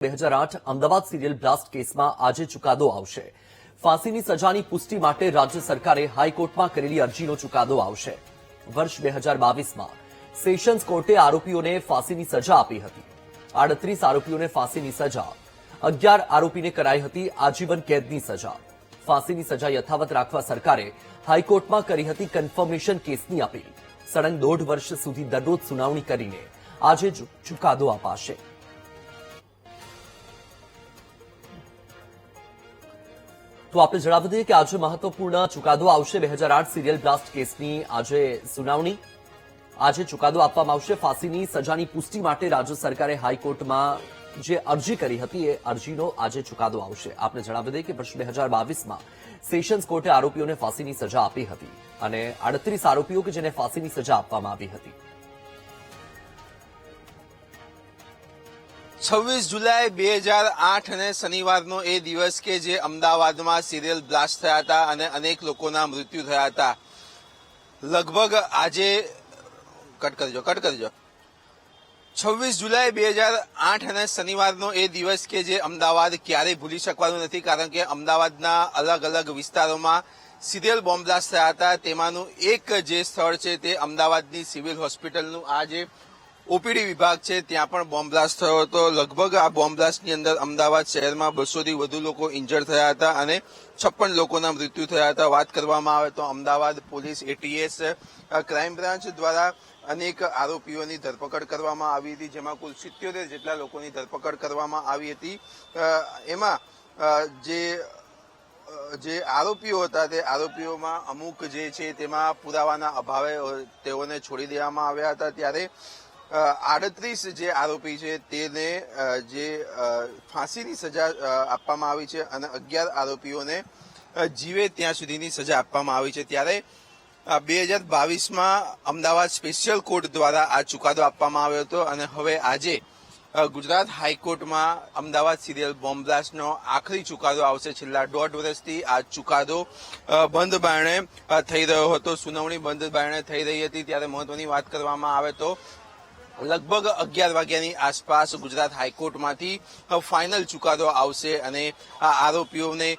2008 Ahmedabad serial blast કેસમાં આજે ચુકાદો આવશે। ફાંસીની સજાની પુષ્ટિ માટે રાજ્ય સરકારે હાઈકોર્ટમાં કરેલી અરજીનો ચુકાદો આવશે। વર્ષ 2022માં સેશન્સ કોર્ટે આરોપીઓને ફાંસીની સજા આપી હતી। 38 આરોપીઓને ફાંસીની સજા, 11 આરોપીને કરાઈ હતી આજીવન કેદની સજા। ફાંસીની સજા યથાવત રાખવા સરકારે હાઈકોર્ટમાં કરી હતી કન્ફર્મેશન કેસની અપીલ। સળંગ 1.5 વર્ષ સુધી દરરોજ સુનાવણી કરીને આજે ચુકાદો અપાશે। તો આપણે જણાવી દઈએ કે આજે મહત્વપૂર્ણ ચુકાદો આવશે। 2008 સિરિયલ બ્લાસ્ટ કેસની આજે સુનાવણી, આજે ચુકાદો આપવામાં આવશે। ફાંસીની સજાની પુષ્ટિ માટે રાજ્ય સરકારે હાઈકોર્ટમાં જે અરજી કરી હતી એ અરજીનો આજે ચુકાદો આવશે। આપણે જણાવી દઈએ કે વર્ષ 2022માં સેશન્સ કોર્ટે આરોપીઓને ફાંસીની સજા આપી હતી અને 38 આરોપીઓ કે જેને ફાંસીની સજા આપવામાં આવી હતી। 26 જુલાઈ 2008 અને શનિવારનો એ દિવસ કે જે અમદાવાદમાં સિરિયલ બ્લાસ્ટ થયા હતા અને અનેક લોકોના મૃત્યુ થયા હતા। લગભગ આજે કટ કરજો 26 જુલાઈ 2008 અને શનિવારનો એ દિવસ કે જે અમદાવાદ ક્યારેય ભૂલી શકવાનું નથી, કારણ કે અમદાવાદના અલગ અલગ વિસ્તારોમાં સિરિયલ બોમ્બ બ્લાસ્ટ થયા હતા। તેમાંનું એક જે સ્થળ છે તે અમદાવાદની સિવિલ હોસ્પિટલનું આ જે ઓપીડી વિભાગ છે ત્યાં પણ બોમ્બ બ્લાસ્ટ થયો હતો। લગભગ આ બોમ્બ બ્લાસ્ટની અંદર અમદાવાદ શહેરમાં 200થી વધુ લોકો ઇન્જર્ડ થયા હતા અને 56 લોકોના મૃત્યુ થયા હતા। વાત કરવામાં આવે તો Ahmedabad police ATS crime branch દ્વારા અનેક આરોપીઓની ધરપકડ કરવામાં આવી હતી, જેમાં કુલ 77 જેટલા લોકોની ધરપકડ કરવામાં આવી હતી। એમાં જે આરોપીઓ હતા તે આરોપીઓમાં અમુક જે છે તેમાં પુરાવાના અભાવે તેઓને છોડી દેવામાં આવ્યા હતા। ત્યારે 38 જે આરોપી છે તેને જે ફાંસીની સજા આપવામાં આવી છે અને 11 આરોપીઓને જીવે ત્યાં સુધીની સજા આપવામાં આવી છે। ત્યારે 2022માં અમદાવાદ સ્પેશિયલ કોર્ટ દ્વારા આ ચુકાદો આપવામાં આવ્યો હતો અને હવે આજે ગુજરાત હાઈકોર્ટમાં અમદાવાદ સિરિયલ બોમ્બ બ્લાસ્ટનો આખરી ચુકાદો આવશે। છેલ્લા 1.5 વર્ષથી આ ચુકાદો બંધ બારણે થઈ રહ્યો હતો, સુનાવણી બંધ બારણે થઈ રહી હતી। ત્યારે મહત્વની વાત કરવામાં આવે તો લગભગ 11 વાગ્યાની આસપાસ ગુજરાત હાઈકોર્ટમાંથી ફાઇનલ ચુકાદો આવશે અને આ આરોપીઓને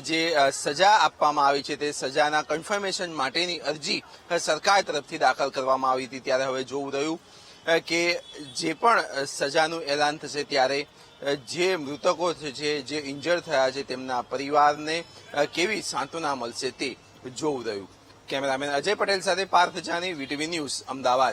જે સજા આપવામાં આવી છે તે સજાના કન્ફર્મેશન માટેની અરજી સરકાર તરફથી દાખલ કરવામાં આવી હતી। ત્યારે હવે જોવું રહ્યું કે જે પણ સજાનું એલાન થશે ત્યારે જે મૃતકો છે, જે ઇન્જર્ડ થયા છે, તેમના પરિવારને કેવી સાંત્વના મળશે તે જોવું રહ્યું। કેમેરામેન અજય પટેલ સાથે પાર્થ જાની, વીટીવી ન્યૂઝ, અમદાવાદ।